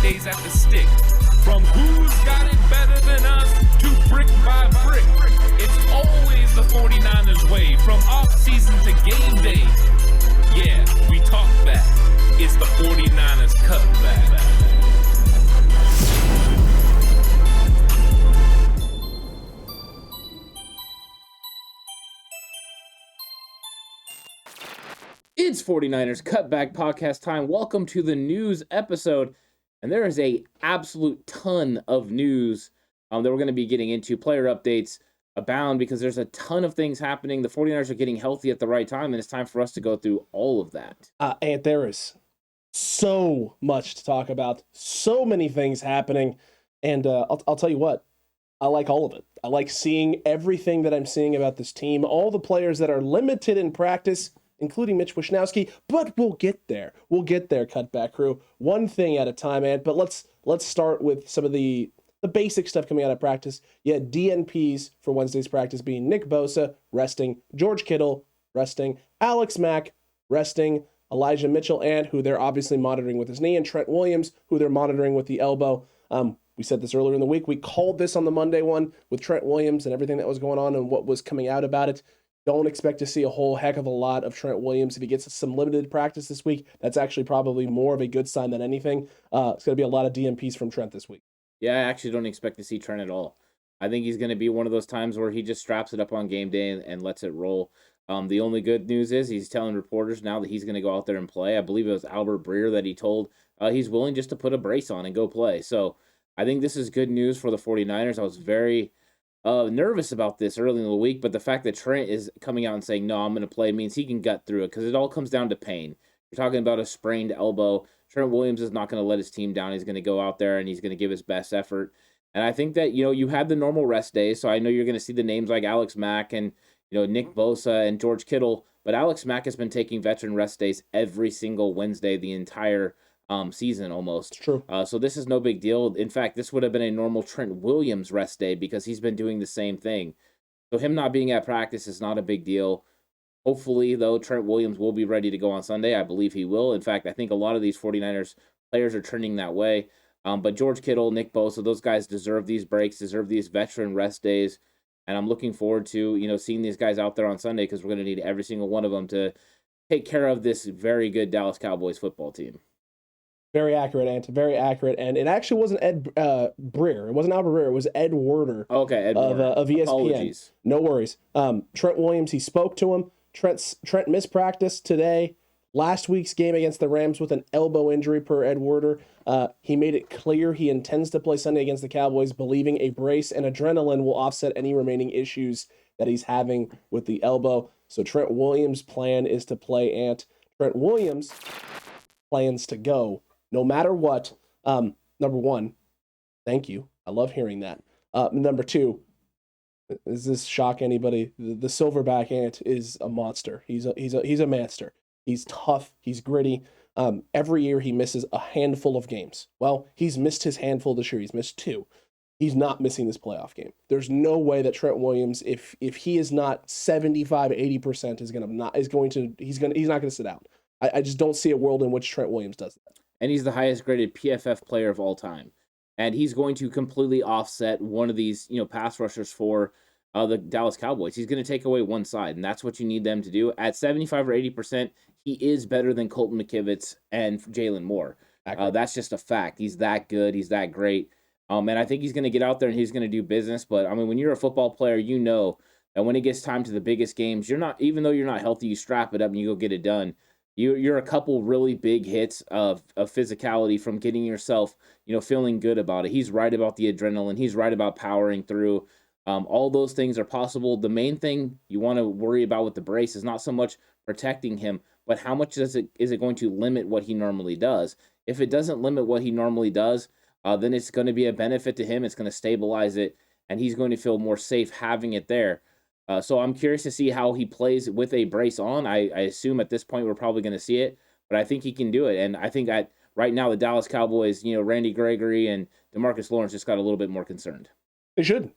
Mondays at the stick. From who's got it better than us to brick by brick. It's always the 49ers way, from off-season to game day. Yeah, we talk back. It's the 49ers Cutback. It's 49ers Cutback Podcast time. Welcome to the news episode. And there is a absolute ton of news that we're going to be getting into. Player updates abound because there's a ton of things happening. The 49ers are getting healthy at the right time, and it's time for us to go through all of that. And there is so much to talk about, so many things happening. And I'll tell you what, I like all of it. I like seeing everything that I'm seeing about this team, all the players that are limited in practice, including Mitch Wishnowsky, but we'll get there. We'll get there, Cutback Crew. One thing at a time, Ant, but let's start with some of the basic stuff coming out of practice. You had DNPs for Wednesday's practice being Nick Bosa, resting, George Kittle, resting, Alex Mack, resting, Elijah Mitchell, and who they're obviously monitoring with his knee, and Trent Williams, who they're monitoring with the elbow. We said this earlier in the week. We called this on the Monday one with Trent Williams and everything that was going on and what was coming out about it. Don't expect to see a whole heck of a lot of Trent Williams. If he gets some limited practice this week, that's actually probably more of a good sign than anything. It's going to be a lot of DNPs from Trent this week. Yeah, I actually don't expect to see Trent at all. I think he's going to be one of those times where he just straps it up on game day and lets it roll. The only good news is he's telling reporters now that he's going to go out there and play. I believe it was Albert Breer that he told he's willing just to put a brace on and go play. So I think this is good news for the 49ers. I was very nervous about this early in the week, but the fact that Trent is coming out and saying, no, I'm going to play means he can gut through it because it all comes down to pain. You're talking about a sprained elbow. Trent Williams is not going to let his team down. He's going to go out there and he's going to give his best effort. And I think that, you had the normal rest days, so I know you're going to see the names like Alex Mack and, Nick Bosa and George Kittle, but Alex Mack has been taking veteran rest days every single Wednesday the entire season almost. It's true. So this is no big deal. In fact, this would have been a normal Trent Williams rest day because he's been doing the same thing. So him not being at practice is not a big deal. Hopefully, though, Trent Williams will be ready to go on Sunday. I believe he will. In fact, I think a lot of these 49ers players are trending that way. But George Kittle, Nick Bosa, those guys deserve these breaks, deserve these veteran rest days. And I'm looking forward to, seeing these guys out there on Sunday because we're going to need every single one of them to take care of this very good Dallas Cowboys football team. Very accurate, Ant. Very accurate. And it actually wasn't Ed Breer. It wasn't Albert Breer. It was Ed Werder. Okay, Ed Werder. Of ESPN. Apologies. No worries. Trent Williams, he spoke to him. Trent missed practice today. Last week's game against the Rams with an elbow injury per Ed Werder. He made it clear he intends to play Sunday against the Cowboys, believing a brace and adrenaline will offset any remaining issues that he's having with the elbow. So Trent Williams' plan is to play, Ant. Trent Williams plans to go no matter what. Number one, thank you. I love hearing that. Number two, does this shock anybody? The Silverback Ant is a monster. He's a master. He's tough. He's gritty. Every year he misses a handful of games. Well, he's missed his handful this year. He's missed 2. He's not missing this playoff game. There's no way that Trent Williams, if he is not 75, 80%, he's not going to sit out. I just don't see a world in which Trent Williams does that. And he's the highest graded PFF player of all time. And he's going to completely offset one of these, pass rushers for the Dallas Cowboys. He's going to take away one side, and that's what you need them to do. At 75 or 80%, he is better than Colton McKivitz and Jalen Moore. That's just a fact. He's that good. He's that great. And I think he's going to get out there and he's going to do business. But, when you're a football player, you know that when it gets time to the biggest games, even though you're not healthy, you strap it up and you go get it done. You're a couple really big hits of physicality from getting yourself, feeling good about it. He's right about the adrenaline. He's right about powering through. All those things are possible. The main thing you want to worry about with the brace is not so much protecting him, but how much is it going to limit what he normally does? If it doesn't limit what he normally does, then it's going to be a benefit to him. It's going to stabilize it, and he's going to feel more safe having it there. So I'm curious to see how he plays with a brace on. I assume at this point we're probably going to see it, but I think he can do it. And I think that right now the Dallas Cowboys, Randy Gregory and DeMarcus Lawrence just got a little bit more concerned. They should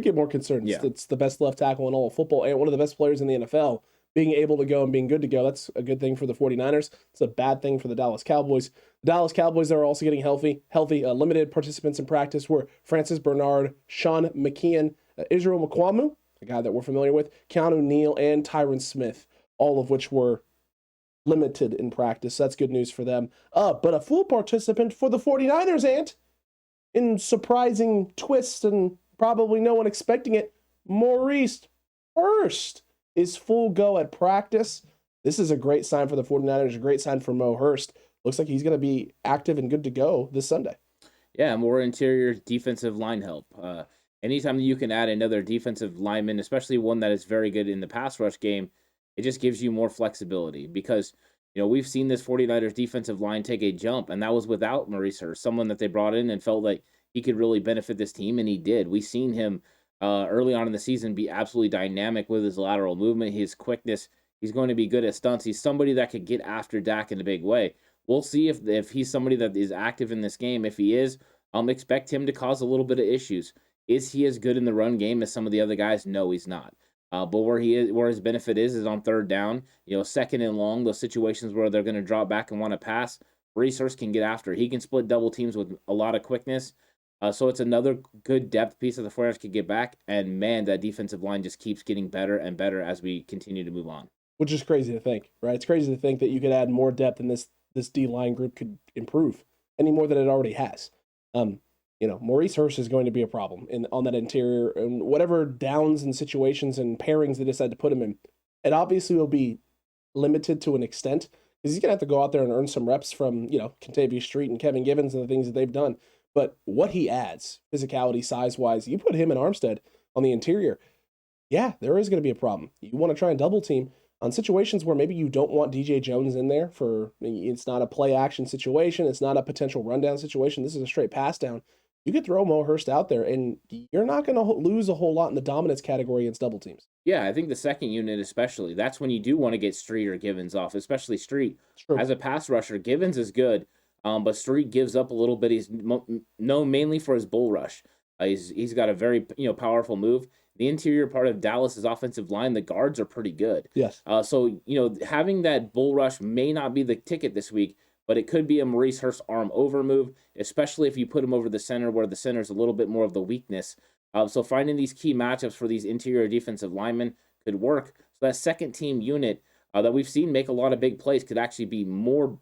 get more concerned. Yeah. It's the best left tackle in all of football and one of the best players in the NFL. being able to go and being good to go. That's a good thing for the 49ers. It's a bad thing for the Dallas Cowboys. The Dallas Cowboys are also getting healthy. Limited participants in practice were Francis Bernard, Sean McKeon, Israel Mukwamu, a guy that we're familiar with, Keanu Neal, and Tyron Smith, all of which were limited in practice. That's good news for them. But a full participant for the 49ers, Ant, in surprising twist and probably no one expecting it, Maurice Hurst is full go at practice. This is a great sign for the 49ers, a great sign for Mo Hurst. Looks like he's going to be active and good to go this Sunday. Yeah, more interior defensive line help. Anytime that you can add another defensive lineman, especially one that is very good in the pass rush game, it just gives you more flexibility because, we've seen this 49ers defensive line take a jump, and that was without Maurice Hurst, someone that they brought in and felt like he could really benefit this team, and he did. We've seen him early on in the season be absolutely dynamic with his lateral movement, his quickness. He's going to be good at stunts. He's somebody that could get after Dak in a big way. We'll see if he's somebody that is active in this game. If he is, expect him to cause a little bit of issues. Is he as good in the run game as some of the other guys? No, he's not. But where his benefit is on third down, second and long, those situations where they're going to drop back and want to pass, Maurice Hurst can get after. He can split double teams with a lot of quickness. So it's another good depth piece that the 49ers could get back. And man, that defensive line just keeps getting better and better as we continue to move on. Which is crazy to think, right? It's crazy to think that you could add more depth and this D-line group could improve any more than it already has. Maurice Hurst is going to be a problem on that interior, and whatever downs and situations and pairings they decide to put him in, it obviously will be limited to an extent because he's going to have to go out there and earn some reps from, Kentavious Street and Kevin Givens and the things that they've done. But what he adds, physicality, size-wise, you put him and Armstead on the interior, yeah, there is going to be a problem. You want to try and double team on situations where maybe you don't want DJ Jones in there it's not a play action situation. It's not a potential rundown situation. This is a straight pass down. You could throw Mo Hurst out there, and you're not going to lose a whole lot in the dominance category against double teams. Yeah, I think the second unit especially, that's when you do want to get Street or Givens off, especially Street. As a pass rusher, Givens is good, but Street gives up a little bit. He's known mainly for his bull rush. He's got a very powerful move. The interior part of Dallas's offensive line, the guards are pretty good. Yes. So having that bull rush may not be the ticket this week, but it could be a Maurice Hurst arm over move, especially if you put him over the center where the center is a little bit more of the weakness. So finding these key matchups for these interior defensive linemen could work. So that second team unit that we've seen make a lot of big plays could actually be more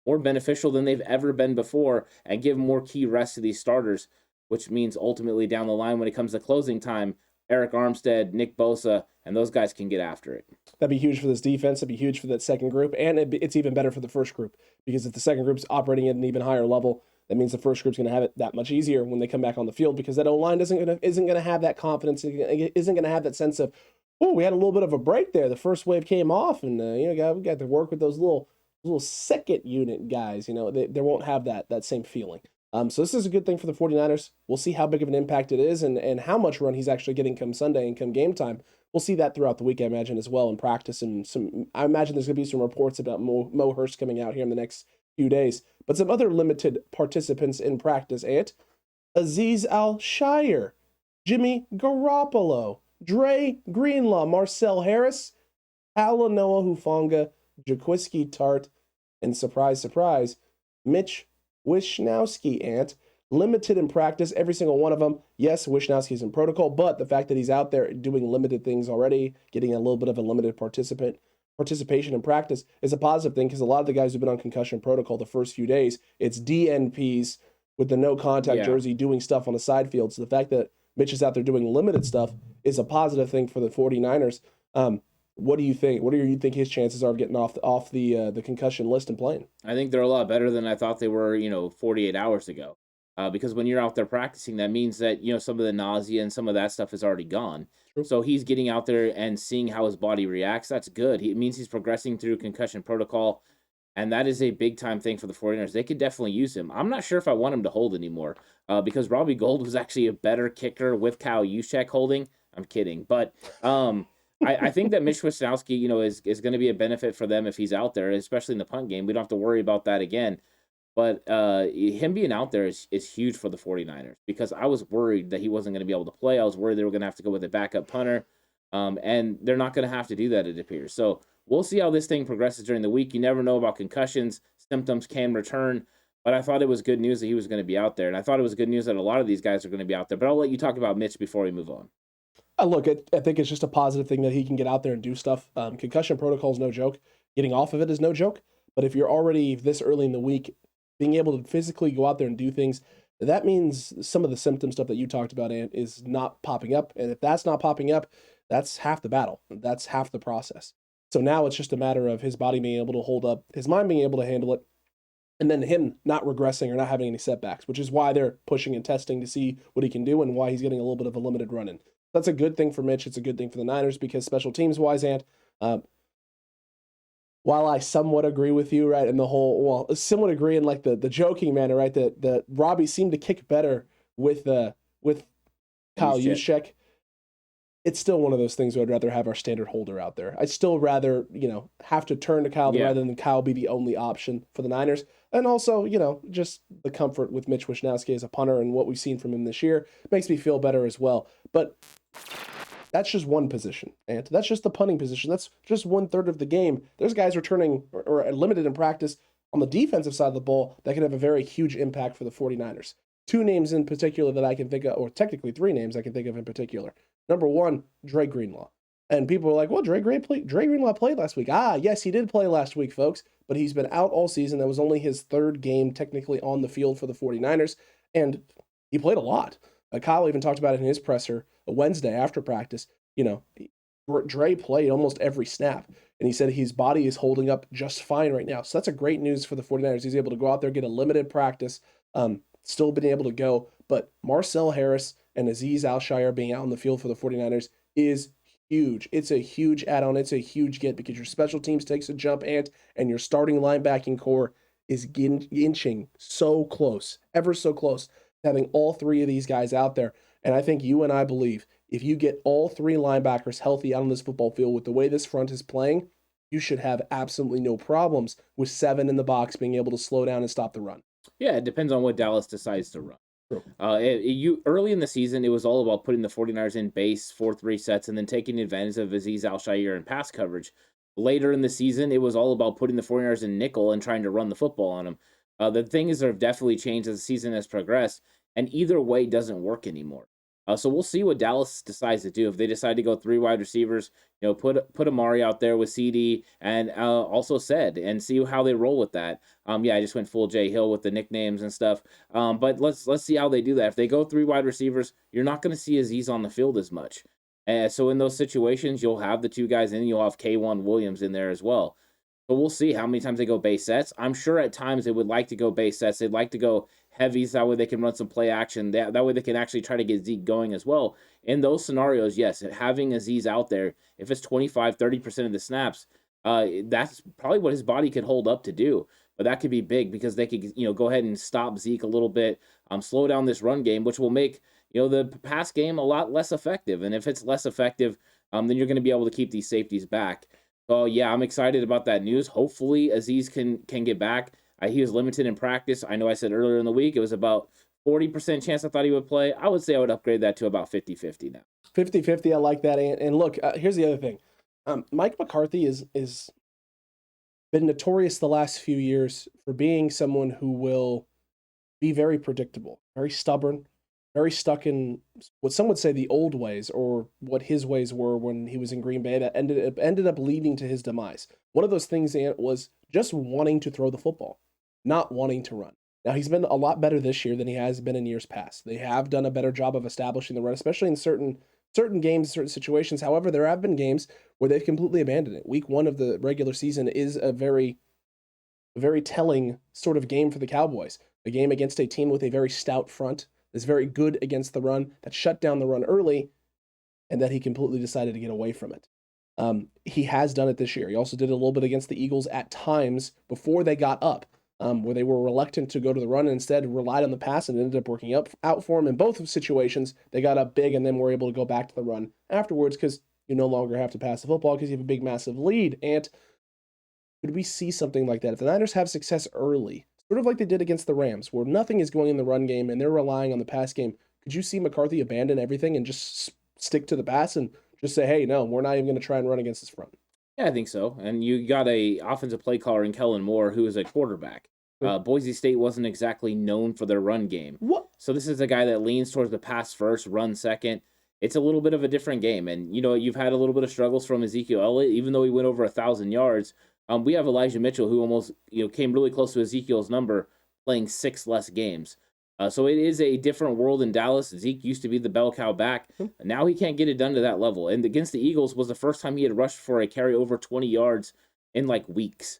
beneficial than they've ever been before and give more key rests to these starters, which means ultimately down the line when it comes to closing time, Eric Armstead, Nick Bosa, and those guys can get after it. That'd be huge for this defense. It'd be huge for that second group, and it's even better for the first group because if the second group's operating at an even higher level, that means the first group's going to have it that much easier when they come back on the field because that O-line isn't going to have that confidence, isn't going to have that sense of, oh, we had a little bit of a break there. The first wave came off, and we got to work with those little second unit guys. They won't have that same feeling. So this is a good thing for the 49ers. We'll see how big of an impact it is and how much run he's actually getting come Sunday and come game time. We'll see that throughout the week, I imagine, as well in practice. And I imagine there's going to be some reports about Mo Hurst coming out here in the next few days. But some other limited participants in practice, Azeez Al-Shaair, Jimmy Garoppolo, Dre Greenlaw, Marcell Harris, Talanoa Hufanga, Jaquiski Tartt, and surprise, surprise, Mitch Wishnowsky, limited in practice, every single one of them. Yes, Wishnowsky's in protocol, but the fact that he's out there doing limited things already, getting a little bit of a limited participation in practice is a positive thing because a lot of the guys who've been on concussion protocol the first few days, it's DNPs with the no contact jersey doing stuff on the side field. So the fact that Mitch is out there doing limited stuff is a positive thing for the 49ers. What do you think? What do you think his chances are of getting off the concussion list and playing? I think they're a lot better than I thought they were, 48 hours ago. Because when you're out there practicing, that means that, some of the nausea and some of that stuff is already gone. True. So he's getting out there and seeing how his body reacts. That's good. It means he's progressing through concussion protocol. And that is a big-time thing for the 49ers. They could definitely use him. I'm not sure if I want him to hold anymore because Robbie Gould was actually a better kicker with Kyle Juszczyk holding. I'm kidding. But I think that Mitch Wishnowsky, is going to be a benefit for them if he's out there, especially in the punt game. We don't have to worry about that again. But him being out there is huge for the 49ers because I was worried that he wasn't going to be able to play. I was worried they were going to have to go with a backup punter. And they're not going to have to do that, it appears. So we'll see how this thing progresses during the week. You never know about concussions. Symptoms can return. But I thought it was good news that he was going to be out there. And I thought it was good news that a lot of these guys are going to be out there. But I'll let you talk about Mitch before we move on. Look, I think it's just a positive thing that he can get out there and do stuff. Concussion protocol is no joke. Getting off of it is no joke. But if you're already this early in the week, being able to physically go out there and do things, that means some of the symptom stuff that you talked about, Ant, is not popping up. And if that's not popping up, that's half the battle. That's half the process. So now it's just a matter of his body being able to hold up, his mind being able to handle it, and then him not regressing or not having any setbacks, which is why they're pushing and testing to see what he can do and why he's getting a little bit of a limited run in. That's a good thing for Mitch. It's a good thing for the Niners because special teams-wise, Ant, while I somewhat agree with you, right, in the whole, well, somewhat agree in like the joking manner, right, that Robbie seemed to kick better with Kyle Juszczyk. It's still one of those things where I'd rather have our standard holder out there. I'd still rather, have to turn to Kyle rather than Kyle be the only option for the Niners. And also, just the comfort with Mitch Wishnowsky as a punter and what we've seen from him this year makes me feel better as well. But that's just one position, and that's just the punting position. That's just 1/3 of the game. There's guys returning or limited in practice on the defensive side of the ball that can have a very huge impact for the 49ers. Two names in particular that I can think of, or technically three names I can think of in particular. Number one, Dre Greenlaw. And people are like, well, Dre Greenlaw played last week. Yes, he did play last week, folks, but he's been out all season. That was only his third game technically on the field for the 49ers, and he played a lot. Kyle even talked about it in his presser Wednesday after practice. Dre played almost every snap, and he said his body is holding up just fine right now. So that's a great news for the 49ers. He's able to go out there, get a limited practice, still been able to go. But Marcell Harris and Azeez Al-Shaair being out on the field for the 49ers is huge. It's a huge add-on. It's a huge get because your special teams takes a jump, and your starting linebacking core is inching so close, ever so close, having all three of these guys out there. And I think you and I believe if you get all three linebackers healthy out on this football field with the way this front is playing, you should have absolutely no problems with 7 in the box being able to slow down and stop the run. Yeah, it depends on what Dallas decides to run. Early in the season, it was all about putting the 49ers in base 4-3 sets and then taking advantage of Azeez Al-Shaair in pass coverage. Later in the season, it was all about putting the 49ers in nickel and trying to run the football on them. The thing is, they've definitely changed as the season has progressed, and either way doesn't work anymore. So we'll see what Dallas decides to do. If they decide to go 3 wide receivers, put Amari out there with CD and also said, and see how they roll with that. I just went full Jay Hill with the nicknames and stuff. But let's see how they do that. If they go 3 wide receivers, you're not going to see Azeez on the field as much. So in those situations, you'll have the 2 guys in, you'll have K1 Williams in there as well. But we'll see how many times they go base sets. I'm sure at times they would like to go base sets. They'd like to go heavies. That way they can run some play action. That way they can actually try to get Zeke going as well. In those scenarios, yes, having Azeez out there, if it's 25, 30% of the snaps, that's probably what his body could hold up to do. But that could be big because they could, go ahead and stop Zeke a little bit, slow down this run game, which will make, the pass game a lot less effective. And if it's less effective, then you're going to be able to keep these safeties back. So, yeah, I'm excited about that news. Hopefully, Azeez can get back. He was limited in practice. I know I said earlier in the week it was about 40% chance I thought he would play. I would say I would upgrade that to about 50-50 now. 50-50, I like that. And look, here's the other thing. Mike McCarthy is been notorious the last few years for being someone who will be very predictable, very stubborn, very stuck in what some would say the old ways or what his ways were when he was in Green Bay that ended up leading to his demise. One of those things, Ant, was just wanting to throw the football, not wanting to run. Now, he's been a lot better this year than he has been in years past. They have done a better job of establishing the run, especially in certain games, certain situations. However, there have been games where they've completely abandoned it. Week 1 of the regular season is a very, very telling sort of game for the Cowboys. A game against a team with a very stout front, is very good against the run, that shut down the run early, and that he completely decided to get away from it. He has done it this year. He also did it a little bit against the Eagles at times before they got up, where they were reluctant to go to the run and instead relied on the pass, and it ended up working out for him. In both situations, they got up big and then were able to go back to the run afterwards because you no longer have to pass the football because you have a big, massive lead. And could we see something like that? If the Niners have success early, sort of like they did against the Rams, where nothing is going in the run game and they're relying on the pass game, could you see McCarthy abandon everything and just stick to the pass and Just say, hey, no, we're not even going to try and run against this front. Yeah, I think so. And you got a offensive play caller in Kellen Moore, who is a quarterback. Boise State wasn't exactly known for their run game. What? So this is a guy that leans towards the pass first, run second. It's a little bit of a different game. And, you've had a little bit of struggles from Ezekiel Elliott, even though he went over 1,000 yards. We have Elijah Mitchell, who almost came really close to Ezekiel's number, playing 6 less games. So it is a different world in Dallas. Zeke used to be the bell cow back. Now he can't get it done to that level. And against the Eagles was the first time he had rushed for a carry over 20 yards in weeks.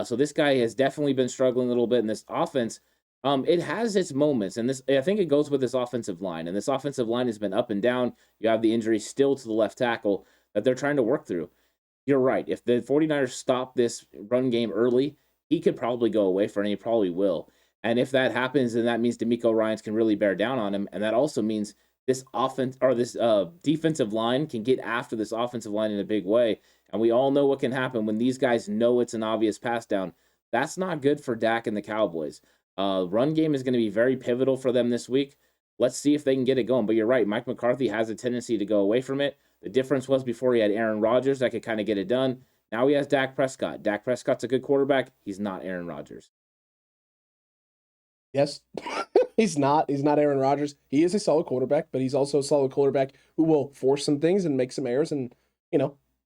So this guy has definitely been struggling a little bit in this offense. It has its moments, and I think it goes with this offensive line. And this offensive line has been up and down. You have the injury still to the left tackle that they're trying to work through. You're right. If the 49ers stop this run game early, he could probably go away for it, and he probably will. And if that happens, then that means Demeco Ryans can really bear down on him. And that also means this offense or this defensive line can get after this offensive line in a big way. And we all know what can happen when these guys know it's an obvious pass down. That's not good for Dak and the Cowboys. Run game is going to be very pivotal for them this week. Let's see if they can get it going. But you're right, Mike McCarthy has a tendency to go away from it. The difference was before he had Aaron Rodgers that could kind of get it done. Now he has Dak Prescott. Dak Prescott's a good quarterback. He's not Aaron Rodgers. Yes, he's not. He's not Aaron Rodgers. He is a solid quarterback, but he's also a solid quarterback who will force some things and make some errors and,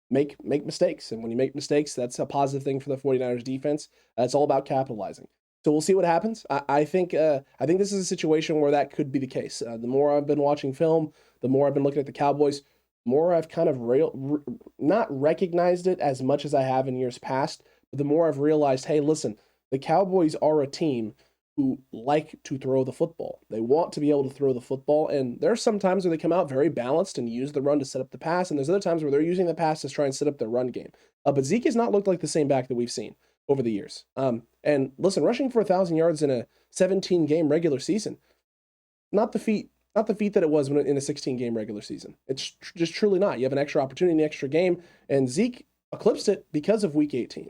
make mistakes. And when you make mistakes, that's a positive thing for the 49ers defense. It's all about capitalizing. So we'll see what happens. I think this is a situation where that could be the case. The more I've been watching film, the more I've been looking at the Cowboys, the more I've kind of not recognized it as much as I have in years past, but the more I've realized, hey, listen, the Cowboys are a team who like to throw the football. They want to be able to throw the football, and there are some times where they come out very balanced and use the run to set up the pass, and there's other times where they're using the pass to try and set up their run game. But Zeke has not looked like the same back that we've seen over the years. And listen, rushing for 1,000 yards in a 17-game regular season, not the feat that it was in a 16-game regular season. It's just truly not. You have an extra opportunity, an extra game, and Zeke eclipsed it because of Week 18.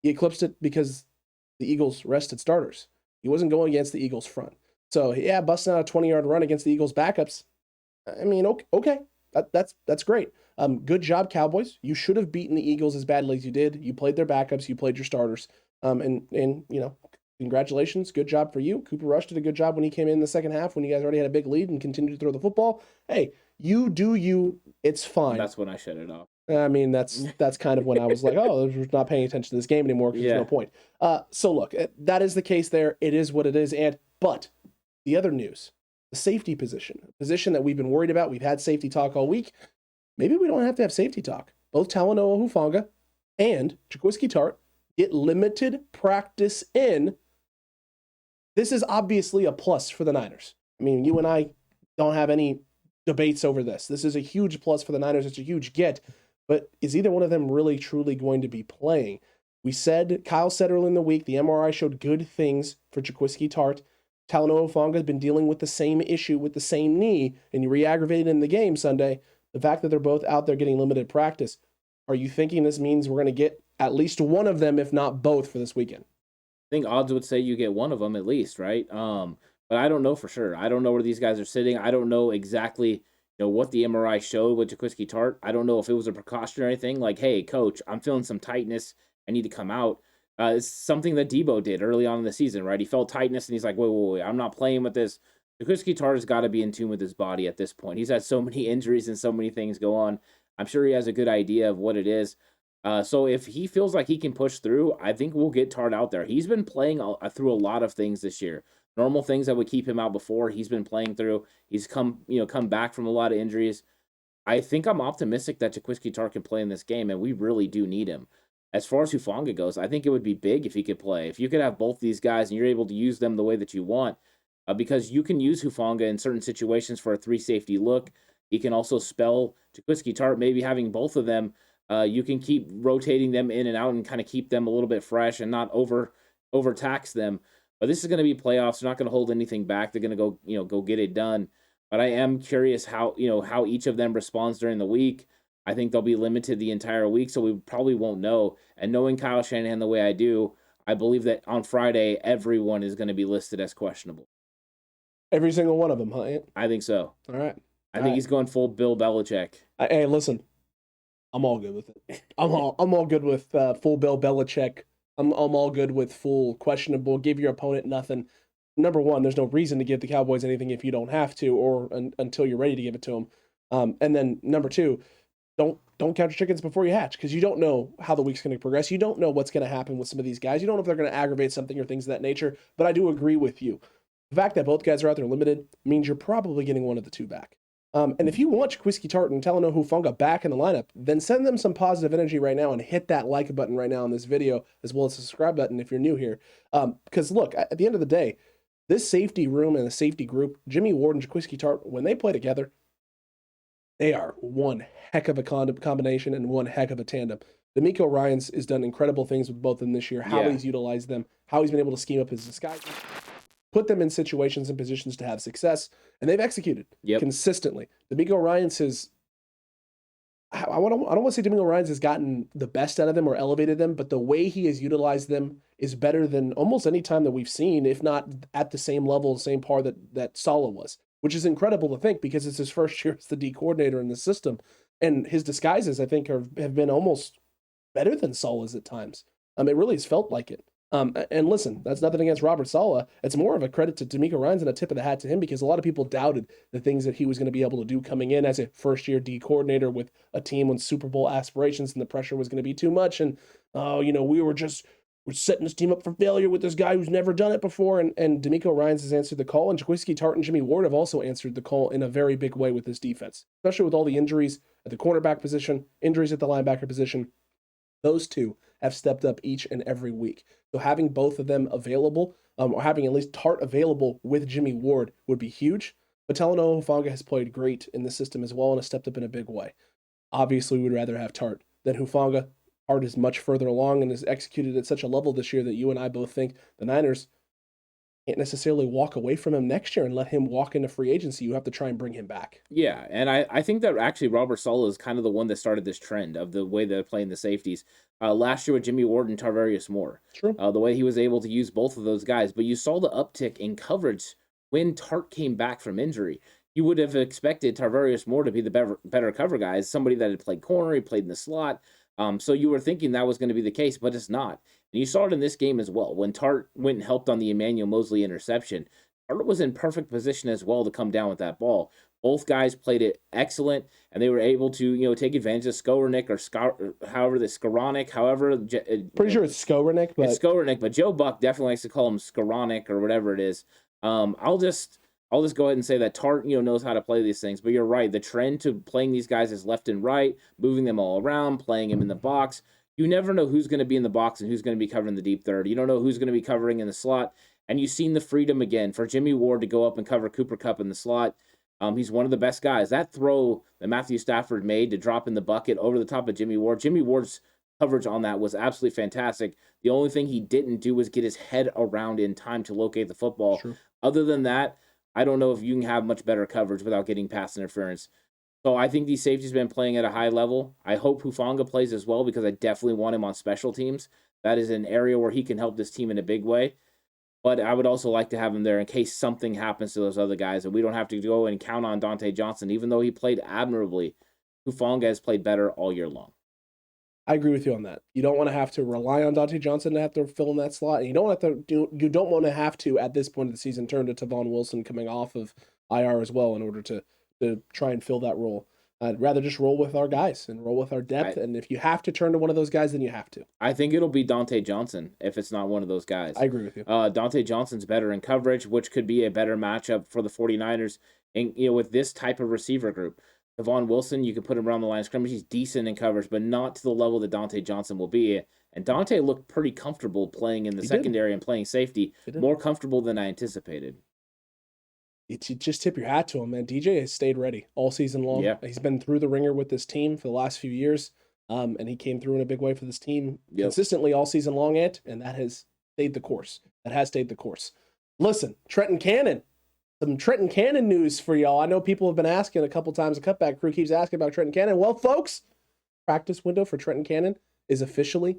He eclipsed it because the Eagles rested starters. He wasn't going against the Eagles front. So, yeah, busting out a 20-yard run against the Eagles backups, I mean, okay, that's great. Good job, Cowboys. You should have beaten the Eagles as badly as you did. You played their backups. You played your starters. And congratulations. Good job for you. Cooper Rush did a good job when he came in the second half when you guys already had a big lead and continued to throw the football. Hey, you do you. It's fine. That's when I shut it off. I mean, that's kind of when I was like, oh, we're not paying attention to this game anymore because there's no point. So look, that is the case there. It is what it is. But the other news, the safety position, a position that we've been worried about. We've had safety talk all week. Maybe we don't have to have safety talk. Both Talanoa Hufanga and Jaquiski Tartt get limited practice in. This is obviously a plus for the Niners. I mean, you and I don't have any debates over this. This is a huge plus for the Niners. It's a huge get. But is either one of them really, truly going to be playing? Kyle said early in the week, the MRI showed good things for Jaquiski Tartt. Talanoa Hufanga has been dealing with the same issue with the same knee, and he re-aggravated in the game Sunday. The fact that they're both out there getting limited practice, are you thinking this means we're going to get at least one of them, if not both, for this weekend? I think odds would say you get one of them at least, right? But I don't know for sure. I don't know where these guys are sitting. I don't know exactly what the MRI showed with Jaquiski Tartt. I don't know if it was a precautionary thing, like, hey, coach, I'm feeling some tightness. I need to come out. It's something that Debo did early on in the season, right? He felt tightness, and he's like, wait, I'm not playing with this. Jaquiski Tartt has got to be in tune with his body at this point. He's had so many injuries and so many things go on. I'm sure he has a good idea of what it is. So if he feels like he can push through, I think we'll get Tartt out there. He's been playing through a lot of things this year. Normal things that would keep him out before, he's been playing through. He's come back from a lot of injuries. I think I'm optimistic that Jaquiski Tartt can play in this game, and we really do need him. As far as Hufanga goes, I think it would be big if he could play. If you could have both these guys and you're able to use them the way that you want, because you can use Hufanga in certain situations for a 3-safety look. He can also spell Jaquiski Tartt, maybe having both of them. You can keep rotating them in and out and kind of keep them a little bit fresh and not overtax them. But this is going to be playoffs. They're not going to hold anything back. They're going to go get it done. But I am curious how each of them responds during the week. I think they'll be limited the entire week, so we probably won't know. And knowing Kyle Shanahan the way I do, I believe that on Friday, everyone is going to be listed as questionable. Every single one of them, huh? I think so. All right. I think he's going full Bill Belichick. Hey, listen, I'm all good with it. I'm all good with full Bill Belichick. I'm all good with full questionable. Give your opponent nothing. Number one, there's no reason to give the Cowboys anything if you don't have to, or until you're ready to give it to them. And then number two, don't count your chickens before you hatch, because you don't know how the week's going to progress. You don't know what's going to happen with some of these guys. You don't know if they're going to aggravate something or things of that nature. But I do agree with you. The fact that both guys are out there limited means you're probably getting one of the two back. And if you want Jaquiski, Tartt, and Talanoa Hufanga back in the lineup, then send them some positive energy right now and hit that like button right now on this video, as well as the subscribe button if you're new here. Because look, at the end of the day, this safety room and the safety group, Jimmy Ward and Jaquiski Tartt, when they play together, they are one heck of a combination and one heck of a tandem. Demeco Ryans has done incredible things with both of them this year, how he's utilized them, how he's been able to scheme up his disguise, put them in situations and positions to have success, and they've executed consistently. Demeco Ryans has, I don't want to say Demeco Ryans has gotten the best out of them or elevated them, but the way he has utilized them is better than almost any time that we've seen, if not at the same level, same par that Saleh was, which is incredible to think because it's his first year as the D coordinator in the system. And his disguises, I think, have been almost better than Saleh's at times. It really has felt like it. And listen, that's nothing against Robert Saleh. It's more of a credit to Demeco Ryans and a tip of the hat to him, because a lot of people doubted the things that he was going to be able to do coming in as a first-year D coordinator with a team with Super Bowl aspirations, and the pressure was going to be too much. And, we're setting this team up for failure with this guy who's never done it before. And Demeco Ryans has answered the call, and Jaquiski, Tartt, and Jimmy Ward have also answered the call in a very big way with this defense, especially with all the injuries at the cornerback position, injuries at the linebacker position. Those two have stepped up each and every week. So having both of them available, or having at least Tartt available with Jimmy Ward would be huge. But Talanoa Hufanga has played great in the system as well and has stepped up in a big way. Obviously, we'd rather have Tartt than Hufanga. Tartt is much further along and is executed at such a level this year that you and I both think the Niners can't necessarily walk away from him next year and let him walk into free agency. You have to try and bring him back. Yeah, and I think that actually Robert Saleh is kind of the one that started this trend of the way they're playing the safeties. Last year with Jimmy Ward and Tarvarius Moore. True. The way he was able to use both of those guys. But you saw the uptick in coverage when Tartt came back from injury. You would have expected Tarvarius Moore to be the better cover guy, somebody that had played corner, he played in the slot. So you were thinking that was going to be the case, but it's not. And you saw it in this game as well. When Tartt went and helped on the Emmanuel Mosley interception, Tartt was in perfect position as well to come down with that ball. Both guys played it excellent, and they were able to, take advantage of Skowronek Pretty sure it's Skowronek, but it's Skowronek, but Joe Buck definitely likes to call him Skowronek or whatever it is. I'll just go ahead and say that Tartt, knows how to play these things. But you're right. The trend to playing these guys is left and right, moving them all around, playing them in the box. You never know who's going to be in the box and who's going to be covering the deep third. You don't know who's going to be covering in the slot. And you've seen the freedom again for Jimmy Ward to go up and cover Cooper Kupp in the slot. He's one of the best guys. That throw that Matthew Stafford made to drop in the bucket over the top of Jimmy Ward's coverage on that was absolutely fantastic. The only thing he didn't do was get his head around in time to locate the football. True. Other than that, I don't know if you can have much better coverage without getting pass interference. So I think these safeties have been playing at a high level. I hope Hufanga plays as well because I definitely want him on special teams. That is an area where he can help this team in a big way. But I would also like to have him there in case something happens to those other guys and we don't have to go and count on Dante Johnson. Even though he played admirably, Hufanga has played better all year long. I agree with you on that. You don't want to have to rely on Dante Johnson to have to fill in that slot, and you don't want to have to at this point of the season turn to Tavon Wilson coming off of IR as well in order to try and fill that role. I'd rather just roll with our guys and roll with our depth, and if you have to turn to one of those guys, then you have to. I think it'll be Dante Johnson if it's not one of those guys. I agree with you. Dante Johnson's better in coverage, which could be a better matchup for the 49ers and with this type of receiver group. Tavon Wilson, you can put him around the line of scrimmage. He's decent in coverage, but not to the level that Dante Johnson will be. And Dante looked pretty comfortable playing in the secondary and playing safety, more comfortable than I anticipated. You just tip your hat to him, man. DJ has stayed ready all season long. Yeah. He's been through the ringer with this team for the last few years, and he came through in a big way for this team consistently all season long, and that has stayed the course. Listen, Trenton Cannon. Some Trenton Cannon news for y'all. I know people have been asking a couple times. The Cutback crew keeps asking about Trenton Cannon. Well, folks, practice window for Trenton Cannon is officially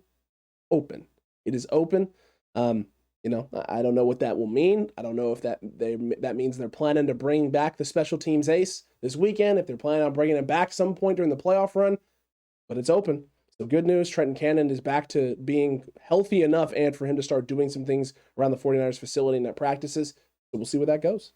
open. It is open. I don't know what that will mean. I don't know if that means they're planning to bring back the special teams ace this weekend, if they're planning on bringing him back some point during the playoff run. but it's open. So good news, Trenton Cannon is back to being healthy enough and for him to start doing some things around the 49ers facility and at practices. So we'll see where that goes.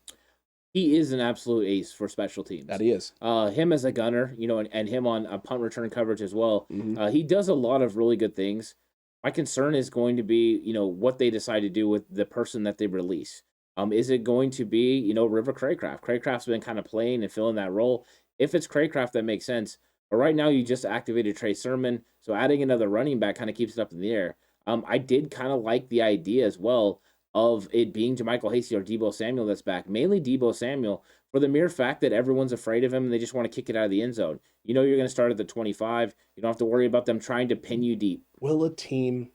He is an absolute ace for special teams. That he is. Him as a gunner, and him on a punt return coverage as well. Mm-hmm. He does a lot of really good things. My concern is going to be, what they decide to do with the person that they release. Is it going to be, River Craycraft? Craycraft's been kind of playing and filling that role. If it's Craycraft, that makes sense. But right now, you just activated Trey Sermon, so adding another running back kind of keeps it up in the air. I did kind of like the idea as well of it being JaMycal Hasty or Deebo Samuel that's back. Mainly Deebo Samuel, for the mere fact that everyone's afraid of him and they just want to kick it out of the end zone. You're going to start at the 25. You don't have to worry about them trying to pin you deep. Will a team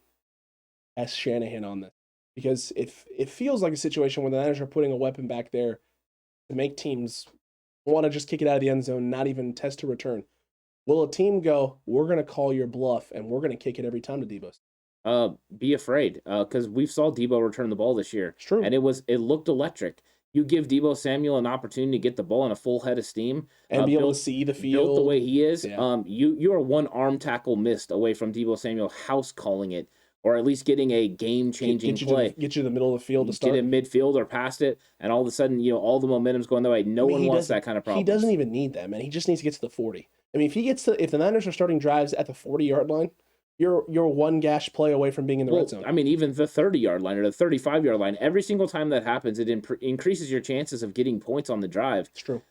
ask Shanahan on this? Because if it feels like a situation where the Niners are putting a weapon back there to make teams want to just kick it out of the end zone, not even test a return. Will a team go, we're going to call your bluff and we're going to kick it every time to Deebo? Be afraid, because we saw Deebo return the ball this year. It's true. And it looked electric. You give Deebo Samuel an opportunity to get the ball in a full head of steam. And be able to see the field. Built the way he is. Yeah. You are one arm tackle missed away from Deebo Samuel house calling it, or at least getting a game-changing play. Get you to the middle of the field to start. Get in midfield or past it, and all of a sudden, all the momentum's going that way. No one wants that kind of problem. He doesn't even need that, man. He just needs to get to the 40. I mean, if the Niners are starting drives at the 40-yard line, you're one gash play away from being in the red zone. I mean, even the 30-yard line or the 35-yard line, every single time that happens, it increases your chances of getting points on the drive. It's true.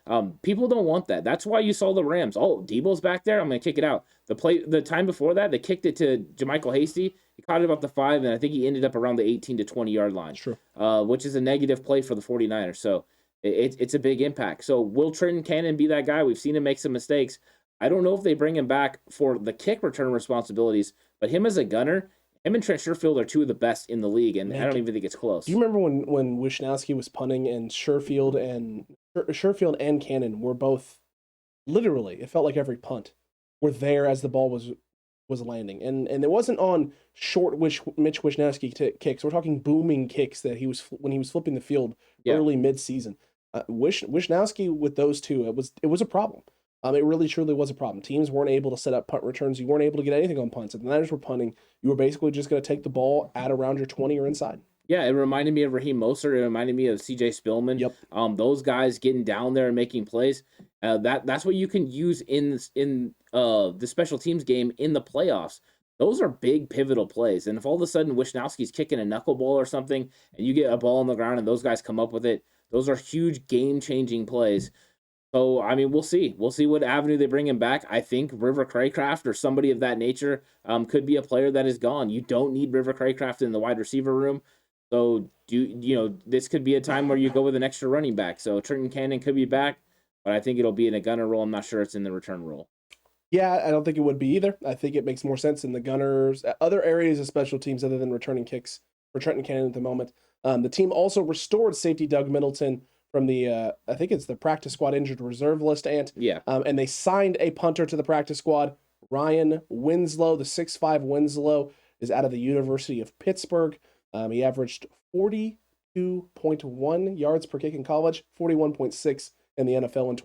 People don't want that. That's why you saw the Rams. Oh, Deebo's back there. I'm going to kick it out. The time before that, they kicked it to JaMycal Hasty. He caught it about the 5, and I think he ended up around the 18 to 20-yard line. It's true. Which is a negative play for the 49ers. So it's a big impact. So will Trenton Cannon be that guy? We've seen him make some mistakes. I don't know if they bring him back for the kick return responsibilities, but him as a gunner, him and Trent Sherfield are two of the best in the league, and I don't even think it's close. Do you remember when Wishnowsky was punting and Sherfield and Cannon were both, literally, it felt like every punt, were there as the ball was landing. And it wasn't on short Mitch Wishnowsky kicks. We're talking booming kicks that when he was flipping the field early mid-season. Wishnowsky with those two, it was a problem. It really, truly was a problem. Teams weren't able to set up punt returns. You weren't able to get anything on punts. If the Niners were punting, you were basically just going to take the ball at around your 20 or inside. Yeah, it reminded me of Raheem Mostert. It reminded me of C.J. Spillman. Yep. Those guys getting down there and making plays. That's what you can use in the special teams game in the playoffs. Those are big pivotal plays. And if all of a sudden Wishnowsky's kicking a knuckleball or something, and you get a ball on the ground and those guys come up with it, those are huge game-changing plays. So, I mean, we'll see. We'll see what avenue they bring him back. I think River Craycraft or somebody of that nature could be a player that is gone. You don't need River Craycraft in the wide receiver room. So, this could be a time where you go with an extra running back. So, Trenton Cannon could be back, but I think it'll be in a gunner role. I'm not sure it's in the return role. Yeah, I don't think it would be either. I think it makes more sense in the gunners, other areas of special teams other than returning kicks for Trenton Cannon at the moment. The team also restored safety Doug Middleton from the, I think it's the practice squad injured reserve list, Ant. Yeah. And they signed a punter to the practice squad. Ryan Winslow, the 6'5" Winslow, is out of the University of Pittsburgh. He averaged 42.1 yards per kick in college, 41.6 in the NFL in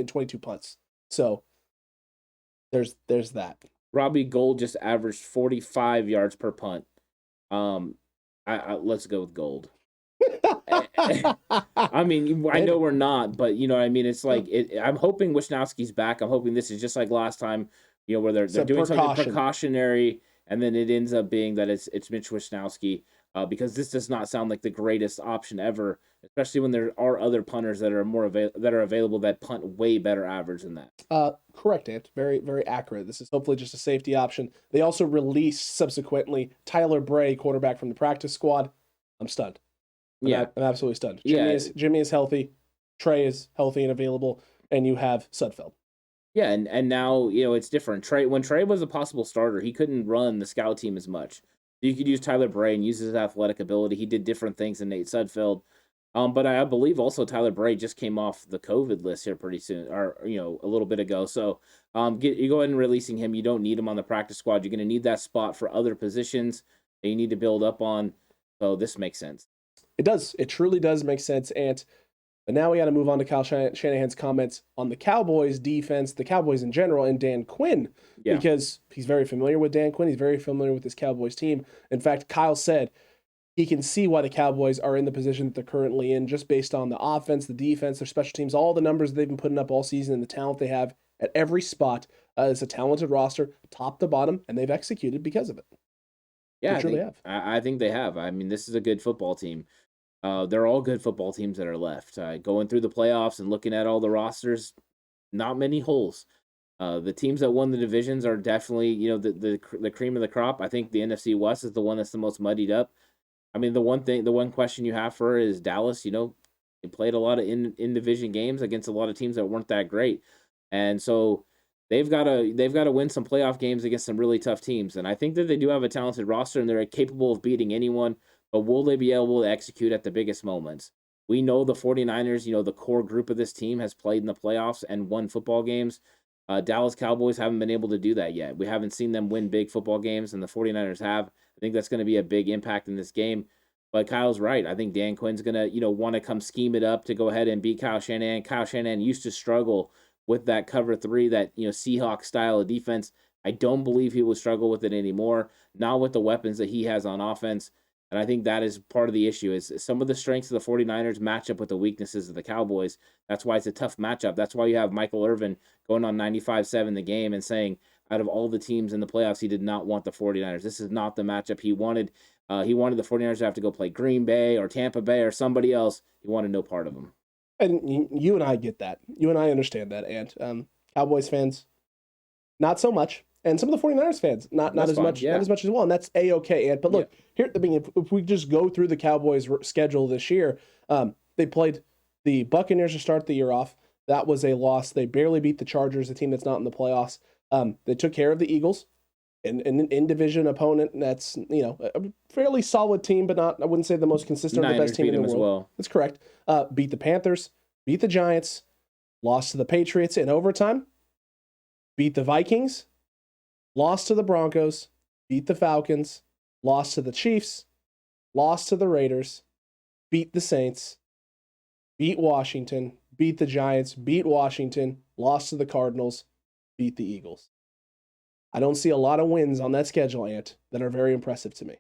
22 punts. So there's that. Robbie Gould just averaged 45 yards per punt. Let's go with Gould. I mean, I know we're not, but you know what I mean? It's like, I'm hoping Wishnowsky's back. I'm hoping this is just like last time, where they're doing something precautionary, and then it ends up being that it's Mitch Wishnowsky, because this does not sound like the greatest option ever, especially when there are other punters that are available that punt way better average than that. Correct, Ant. Very, very accurate. This is hopefully just a safety option. They also released subsequently Tyler Bray, quarterback from the practice squad. I'm stunned. I'm absolutely stunned. Jimmy is healthy, Trey is healthy and available, and you have Sudfeld. Yeah, and now it's different. When Trey was a possible starter, he couldn't run the scout team as much. You could use Tyler Bray and use his athletic ability. He did different things than Nate Sudfeld. But I believe also Tyler Bray just came off the COVID list here pretty soon, or a little bit ago. So you go ahead and releasing him. You don't need him on the practice squad. You're going to need that spot for other positions that you need to build up on. So this makes sense. It does. It truly does make sense. And But now we got to move on to Kyle Shanahan's comments on the Cowboys defense, the Cowboys in general, and Dan Quinn, because he's very familiar with Dan Quinn. He's very familiar with this Cowboys team. In fact, Kyle said he can see why the Cowboys are in the position that they're currently in, just based on the offense, the defense, their special teams, all the numbers they've been putting up all season, and the talent they have at every spot. It's a talented roster, top to bottom, and they've executed because of it. Yeah, I think they have. I mean, this is a good football team. They're all good football teams that are left. Going through the playoffs and looking at all the rosters, not many holes. The teams that won the divisions are definitely, the cream of the crop. I think the NFC West is the one that's the most muddied up. I mean, the one question you have for is Dallas. They played a lot of in division games against a lot of teams that weren't that great, and so they've got to win some playoff games against some really tough teams. And I think that they do have a talented roster and they're capable of beating anyone. But will they be able to execute at the biggest moments? We know the 49ers, the core group of this team has played in the playoffs and won football games. Dallas Cowboys haven't been able to do that yet. We haven't seen them win big football games, and the 49ers have. I think that's going to be a big impact in this game. But Kyle's right. I think Dan Quinn's going to, want to come scheme it up to go ahead and beat Kyle Shanahan. Kyle Shanahan used to struggle with that cover three, that, Seahawks style of defense. I don't believe he will struggle with it anymore, not with the weapons that he has on offense. And I think that is part of the issue, is some of the strengths of the 49ers match up with the weaknesses of the Cowboys. That's why it's a tough matchup. That's why you have Michael Irvin going on 95-7 the game and saying, out of all the teams in the playoffs, he did not want the 49ers. This is not the matchup he wanted. He wanted the 49ers to have to go play Green Bay or Tampa Bay or somebody else. He wanted no part of them. And you and I get that. You and I understand that. And Cowboys fans, not so much. And some of the 49ers fans, not as much as well. And that's A-okay. And but look, here at the beginning, if we just go through the Cowboys' schedule this year, they played the Buccaneers to start the year off. That was a loss. They barely beat the Chargers, a team that's not in the playoffs. They took care of the Eagles, an in-division opponent that's, a fairly solid team, but not, I wouldn't say the most consistent or the best team in the world. Well. That's correct. Beat the Panthers, beat the Giants, lost to the Patriots in overtime, beat the Vikings, lost to the Broncos, beat the Falcons, lost to the Chiefs, lost to the Raiders, beat the Saints, beat Washington, beat the Giants, beat Washington, lost to the Cardinals, beat the Eagles. I don't see a lot of wins on that schedule, Ant, that are very impressive to me.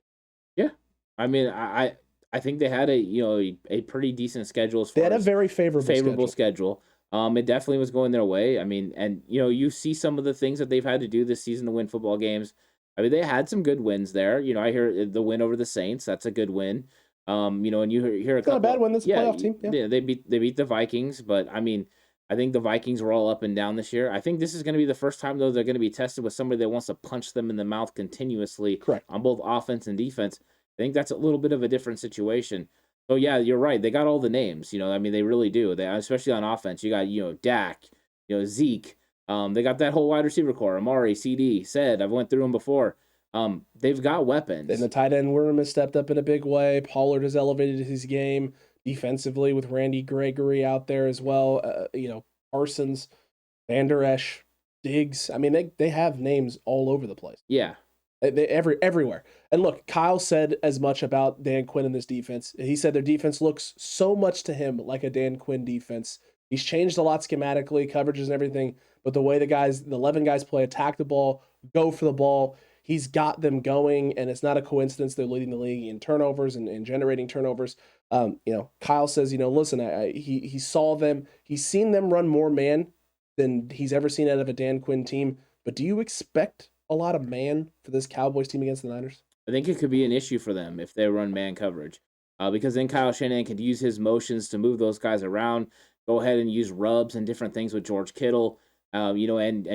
Yeah. I mean, I think they had a pretty decent schedule as far They had a very favorable schedule. It definitely was going their way. I mean, and you see some of the things that they've had to do this season to win football games. I mean, they had some good wins there. I hear the win over the Saints. That's a good win. And you hear it's not a bad win. That's a playoff team. Yeah, they beat the Vikings, but I mean, I think the Vikings were all up and down this year. I think this is going to be the first time, though, they're going to be tested with somebody that wants to punch them in the mouth continuously. Correct. On both offense and defense. I think that's a little bit of a different situation. So, yeah, you're right. They got all the names. I mean, they really do. They, especially on offense. You got, Dak, Zeke. They got that whole wide receiver core. Amari, CD, said. I've went through them before. They've got weapons. And the tight end Worm has stepped up in a big way. Pollard has elevated his game defensively with Randy Gregory out there as well. Parsons, Van Der Esch, Diggs. I mean, they have names all over the place. Yeah. Everywhere. And look, Kyle said as much about Dan Quinn and this defense. He said their defense looks so much to him like a Dan Quinn defense. He's changed a lot schematically, coverages and everything, but the way the 11 guys play, attack the ball, go for the ball, he's got them going, and it's not a coincidence they're leading the league in turnovers and generating turnovers. Kyle says, listen, he saw them, he's seen them run more man than he's ever seen out of a Dan Quinn team. But do you expect a lot of man for this Cowboys team against the Niners? I think it could be an issue for them if they run man coverage, because then Kyle Shanahan could use his motions to move those guys around, go ahead and use rubs and different things with George Kittle, and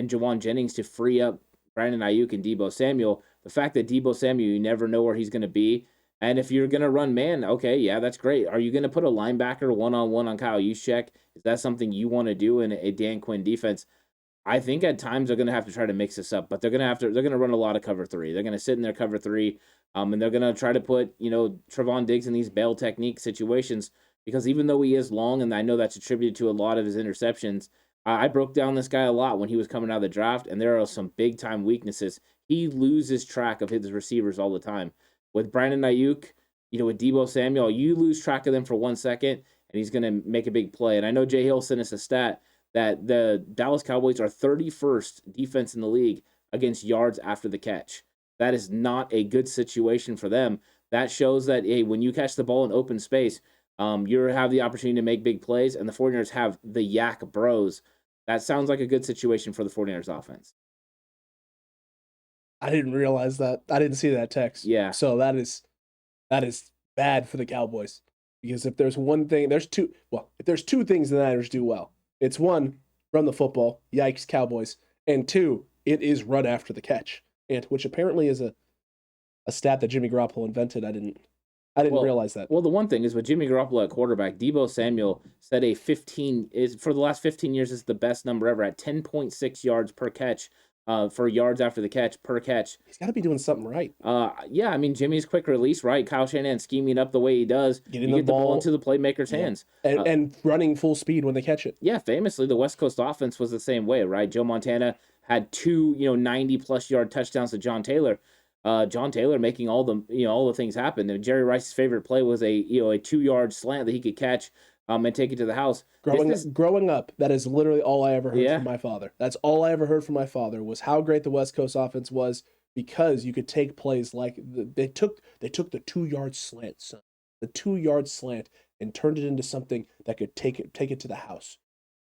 Jawan Jennings to free up Brandon Ayuk and Deebo Samuel. The fact that Deebo Samuel, you never know where he's going to be. And if you're going to run man, okay, yeah, that's great. Are you going to put a linebacker one-on-one on Kyle Juszczyk? Is that something you want to do in a Dan Quinn defense? I think at times they're going to have to try to mix this up, but they're going to run a lot of cover three. They're going to sit in their cover three, and they're going to try to put, Trevon Diggs in these bail technique situations, because even though he is long, and I know that's attributed to a lot of his interceptions, I broke down this guy a lot when he was coming out of the draft, and there are some big-time weaknesses. He loses track of his receivers all the time. With Brandon Ayuk, with Deebo Samuel, you lose track of them for 1 second, and he's going to make a big play. And I know Jay Hill sent us a stat that the Dallas Cowboys are 31st defense in the league against yards after the catch. That is not a good situation for them. That shows that, hey, when you catch the ball in open space, you have the opportunity to make big plays, and the 49ers have the yak bros. That sounds like a good situation for the 49ers offense. I didn't realize that. I didn't see that text. Yeah. So that is bad for the Cowboys. Because if there's one thing, if there's two things the Niners do well, it's one, run the football, yikes Cowboys, and two, it is run after the catch, and which apparently is a stat that Jimmy Garoppolo invented. I didn't realize that. Well, the one thing is with Jimmy Garoppolo at quarterback, Deebo Samuel said for the last 15 years is the best number ever at 10.6 yards per catch. For yards after the catch per catch. He's got to be doing something right. Yeah, I mean, Jimmy's quick release, right? Kyle Shanahan scheming up the way he does. Getting you the get the ball into the playmaker's hands. And running full speed when they catch it. Yeah, famously, the West Coast offense was the same way, right? Joe Montana had two, 90-plus yard touchdowns to John Taylor. John Taylor making all the things happen. And Jerry Rice's favorite play was a 2-yard slant that he could catch and take it to the house. Growing up, that is literally all I ever heard from my father. That's all I ever heard from my father was how great the West Coast offense was because you could take plays like they took the 2-yard slant, son. The 2-yard slant and turned it into something that could take it to the house.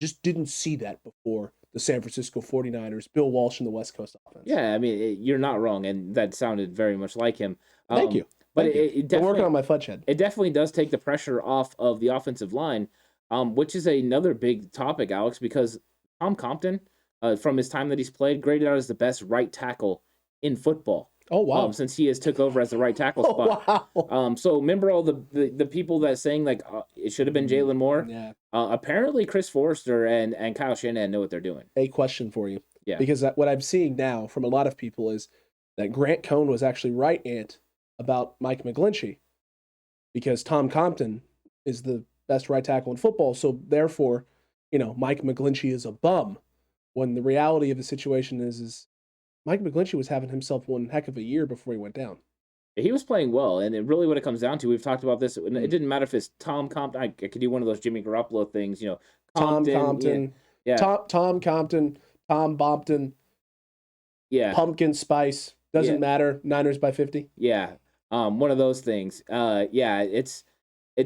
Just didn't see that before the San Francisco 49ers, Bill Walsh and the West Coast offense. Yeah, I mean, you're not wrong, and that sounded very much like him. Thank you. But it definitely, I'm working on my fudge head. It definitely does take the pressure off of the offensive line, which is another big topic, Alex, because Tom Compton, from his time that he's played, graded out as the best right tackle in football. Oh, wow. Since he has took over as the right tackle spot. Wow. So remember all the people that saying like it should have been Jalen Moore? Yeah. Apparently Chris Forrester and Kyle Shanahan know what they're doing. A question for you. Yeah. Because what I'm seeing now from a lot of people is that Grant Cohn was actually right, Ant, about Mike McGlinchey, because Tom Compton is the best right tackle in football. So therefore, Mike McGlinchey is a bum. When the reality of the situation is Mike McGlinchey was having himself one heck of a year before he went down. He was playing well, and it really what it comes down to, we've talked about this, it didn't matter if it's Tom Compton, I could do one of those Jimmy Garoppolo things, Compton, Tom Compton, yeah. Tom Compton, Tom Bompton, yeah, Pumpkin Spice, doesn't matter, Niners by 50. Yeah, one of those things. It's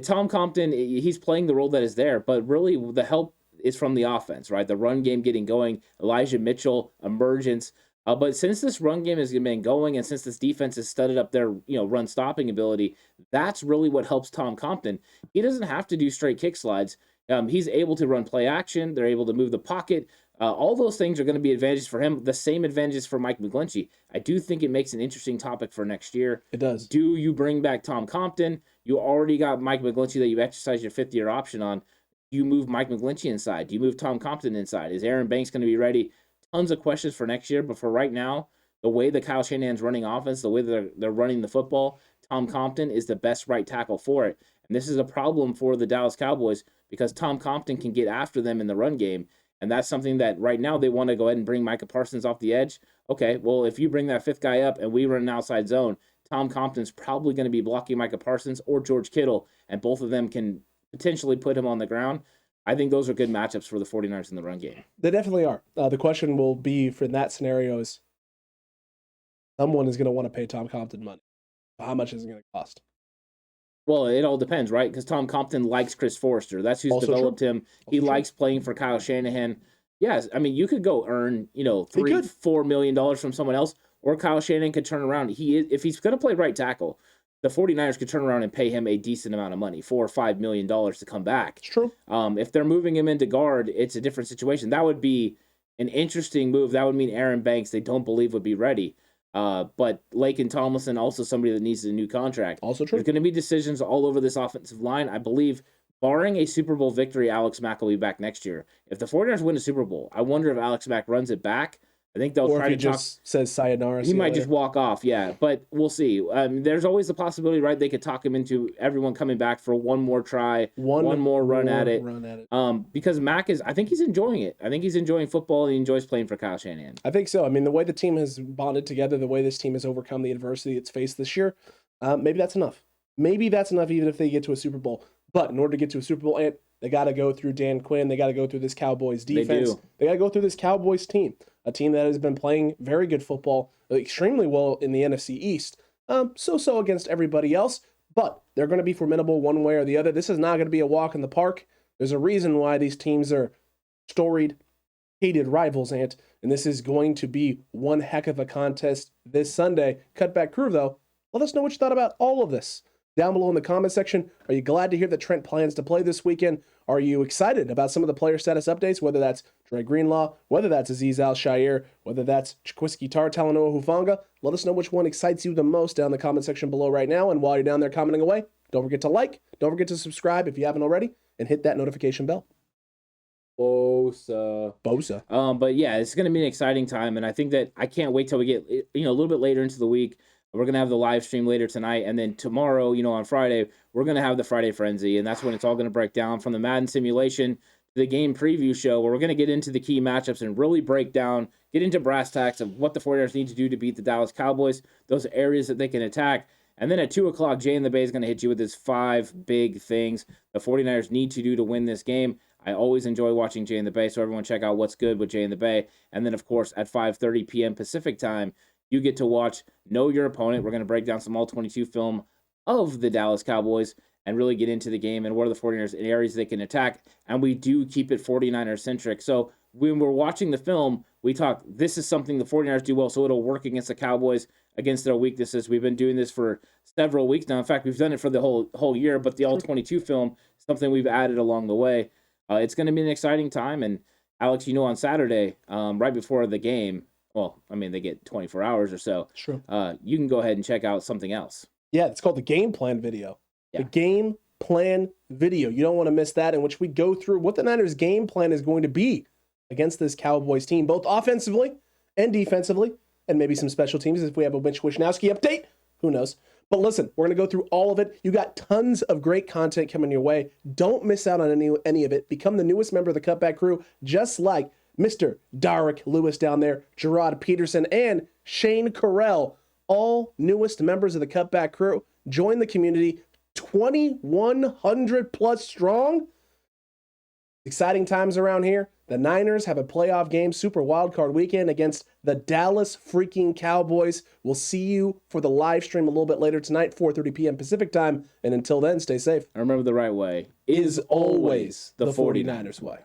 Tom Compton, he's playing the role that is there, but really the help is from the offense, right? The run game getting going, Elijah Mitchell, emergence. But since this run game has been going and since this defense has studded up their run stopping ability, that's really what helps Tom Compton. He doesn't have to do straight kick slides. He's able to run play action. They're able to move the pocket. All those things are going to be advantages for him. The same advantages for Mike McGlinchey. I do think it makes an interesting topic for next year. It does. Do you bring back Tom Compton? You already got Mike McGlinchey that you exercised your 5th-year option on. Do you move Mike McGlinchey inside? Do you move Tom Compton inside? Is Aaron Banks going to be ready? Tons of questions for next year, but for right now, the way the Kyle Shanahan's running offense, the way they're running the football, Tom Compton is the best right tackle for it. And this is a problem for the Dallas Cowboys because Tom Compton can get after them in the run game. And that's something that right now they want to go ahead and bring Micah Parsons off the edge. Okay, well, if you bring that 5th guy up and we run an outside zone, Tom Compton's probably going to be blocking Micah Parsons or George Kittle, and both of them can potentially put him on the ground. I think those are good matchups for the 49ers in the run game. They definitely are. The question will be for that scenario is someone is going to want to pay Tom Compton money. How much is it going to cost? Well, it all depends, right? Because Tom Compton likes Chris Forrester. That's who's also developed true. him. He likes playing for Kyle Shanahan. Yes, I mean, you could go earn, $3-4 million from someone else, or Kyle Shanahan could turn around. If he's going to play right tackle, the 49ers could turn around and pay him a decent amount of money, $4 or $5 million to come back. It's true. If they're moving him into guard, it's a different situation. That would be an interesting move. That would mean Aaron Banks, they don't believe would be ready. But Laken Tomlinson, also somebody that needs a new contract. Also true. There's going to be decisions all over this offensive line. I believe, barring a Super Bowl victory, Alex Mack will be back next year. If the 49ers win a Super Bowl, I wonder if Alex Mack runs it back. I think they'll try to just says sayonara. He might just walk off, yeah. But we'll see. There's always the possibility, right? They could talk him into everyone coming back for one more try, one more run at it. Because Mack I think he's enjoying it. I think he's enjoying football and he enjoys playing for Kyle Shanahan. I think so. I mean, the way the team has bonded together, the way this team has overcome the adversity it's faced this year, maybe that's enough. Maybe that's enough even if they get to a Super Bowl. But in order to get to a Super Bowl, Ant, they got to go through Dan Quinn. They got to go through this Cowboys defense. They got to go through this Cowboys team, a team that has been playing very good football, extremely well in the NFC East. So against everybody else, but they're going to be formidable one way or the other. This is not going to be a walk in the park. There's a reason why these teams are storied, hated rivals, Ant, and this is going to be one heck of a contest this Sunday. Cutback crew, though, let us know what you thought about all of this. Down below in the comment section, are you glad to hear that Trent plans to play this weekend? Are you excited about some of the player status updates, whether that's Dre Greenlaw, whether that's Azeez Al-Shaair, whether that's Jaquiski, Tartt, Talanoa, Hufanga? Let us know which one excites you the most down in the comment section below right now. And while you're down there commenting away, don't forget to like, don't forget to subscribe if you haven't already, and hit that notification bell. Bosa. But yeah, it's going to be an exciting time, and I think that I can't wait till we get a little bit later into the week. We're going to have the live stream later tonight, and then tomorrow, on Friday, we're going to have the Friday Frenzy, and that's when it's all going to break down from the Madden simulation to the game preview show, where we're going to get into the key matchups and really break down, get into brass tacks of what the 49ers need to do to beat the Dallas Cowboys, those areas that they can attack. And then at 2 o'clock, Jay in the Bay is going to hit you with his 5 big things the 49ers need to do to win this game. I always enjoy watching Jay in the Bay, so everyone check out what's good with Jay in the Bay. And then, of course, at 5:30 p.m. Pacific time, you get to watch Know Your Opponent. We're going to break down some All-22 film of the Dallas Cowboys and really get into the game and what are the 49ers in areas they can attack. And we do keep it 49er-centric. So when we're watching the film, we talk, this is something the 49ers do well, so it'll work against the Cowboys, against their weaknesses. We've been doing this for several weeks now. In fact, we've done it for the whole year, but the All-22 film is something we've added along the way. It's going to be an exciting time. And, Alex, on Saturday, right before the game, well, I mean, they get 24 hours or so. Sure. You can go ahead and check out something else. Yeah, it's called the Game Plan video. Yeah. The Game Plan video. You don't want to miss that, in which we go through what the Niners' game plan is going to be against this Cowboys team, both offensively and defensively, and maybe some special teams if we have a Mitch Wishnowsky update. Who knows? But listen, we're going to go through all of it. You got tons of great content coming your way. Don't miss out on any of it. Become the newest member of the Cutback crew, just like Mr. Derek Lewis down there, Gerard Peterson, and Shane Carell, all newest members of the Cutback crew. Join the community, 2,100 plus strong. Exciting times around here. The Niners have a playoff game, Super Wildcard Weekend, against the Dallas freaking Cowboys. We'll see you for the live stream a little bit later tonight, 4:30 p.m. Pacific time. And until then, stay safe. And remember, the right way is always the 49ers way.